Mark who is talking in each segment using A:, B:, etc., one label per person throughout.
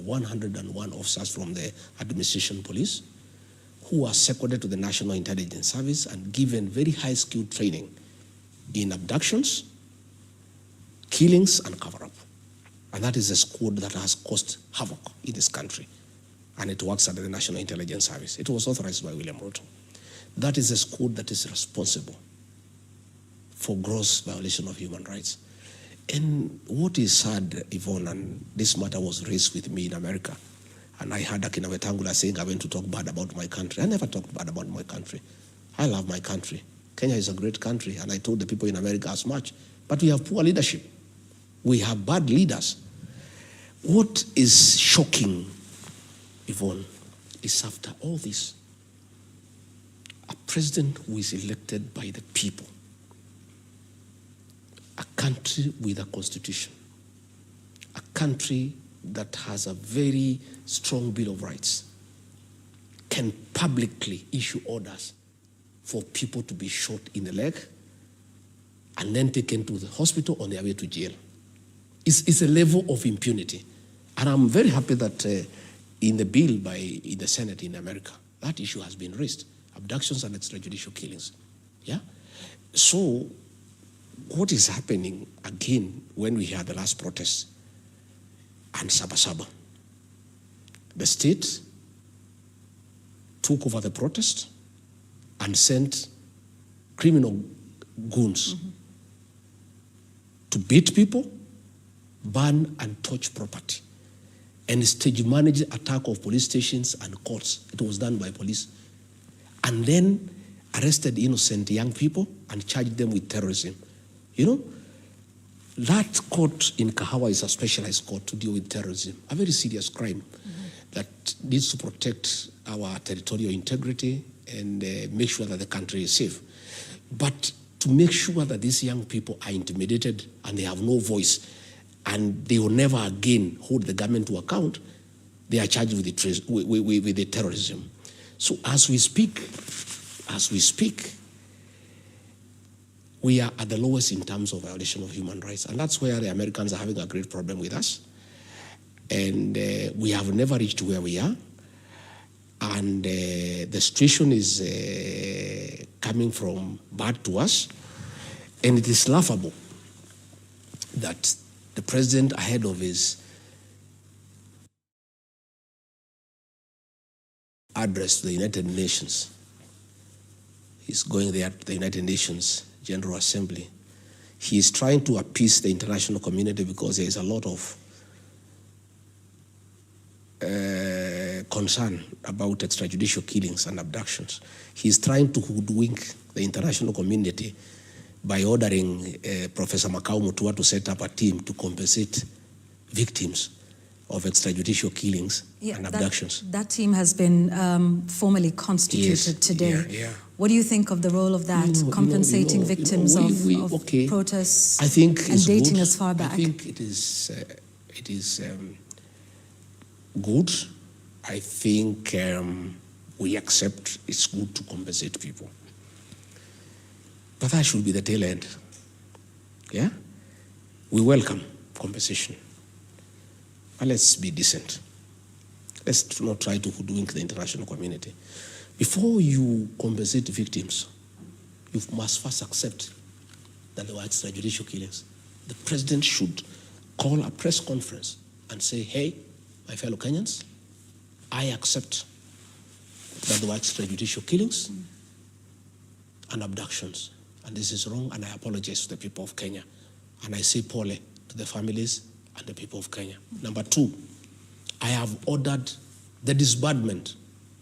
A: 101 officers from the administration police who are seconded to the National Intelligence Service and given very high-skilled training in abductions, killings, and cover-up. And that is a squad that has caused havoc in this country. And it works under the National Intelligence Service. It was authorized by William Ruto. That is a squad that is responsible for gross violation of human rights. And what is sad, Yvonne, and this matter was raised with me in America, and I heard Akina Wetangula saying I went to talk bad about my country. I never talked bad about my country. I love my country. Kenya is a great country, and I told the people in America as much. But we have poor leadership. We have bad leaders. What is shocking, Yvonne, is after all this, a president who is elected by the people, a country with a constitution, a country that has a very strong Bill of Rights, can publicly issue orders for people to be shot in the leg and then taken to the hospital on their way to jail. It's a level of impunity. And I'm very happy that in the bill in the Senate in America, that issue has been raised, abductions and extrajudicial killings. Yeah? So what is happening again when we had the last protest and Sabasaba? The state took over the protest and sent criminal goons to beat people, burn and torch property, and stage manage attack of police stations and courts. It was done by police. And then arrested innocent young people and charged them with terrorism. You know, that court in Kahawa is a specialized court to deal with terrorism, a very serious crime that needs to protect our territorial integrity and make sure that the country is safe. But to make sure that these young people are intimidated and they have no voice and they will never again hold the government to account, they are charged with the terrorism. So as we speak, we are at the lowest in terms of violation of human rights. And that's where the Americans are having a great problem with us. And we have never reached where we are. And the situation is coming from bad to us. And it is laughable that the president, ahead of his address to the United Nations, he's going there to the United Nations General Assembly. He is trying to appease the international community because there is a lot of concern about extrajudicial killings and abductions. He is trying to hoodwink the international community by ordering Professor Makau Mutua to set up a team to compensate victims of extrajudicial killings and abductions.
B: That team has been formally constituted today.
A: Yeah.
B: What do you think of the role of that, compensating victims of protests and dating as far back?
A: I think it is good. I think we accept it's good to compensate people. But that should be the tail end. Yeah? We welcome compensation. But let's be decent. Let's not try to hoodwink the international community. Before you compensate victims, you must first accept that there were extrajudicial killings. The president should call a press conference and say, hey, my fellow Kenyans, I accept that there were extrajudicial killings and abductions. And this is wrong, and I apologize to the people of Kenya. And I say pole to the families and the people of Kenya. Number two, I have ordered the disbandment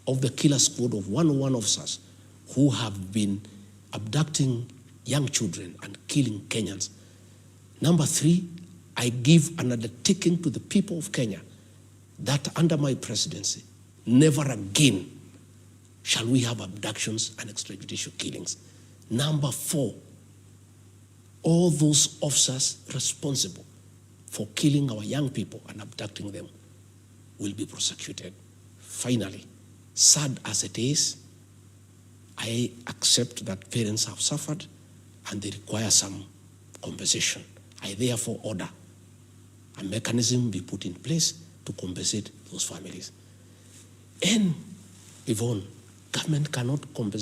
A: of the killer squad of 101 officers who have been abducting young children and killing Kenyans. Number three, I give an undertaking to the people of Kenya that under my presidency, never again shall we have abductions and extrajudicial killings. Number four, all those officers responsible for killing our young people and abducting them will be prosecuted. Finally, sad as it is, I accept that parents have suffered and they require some compensation. I therefore order a mechanism be put in place to compensate those families. And Yvonne, government cannot compensate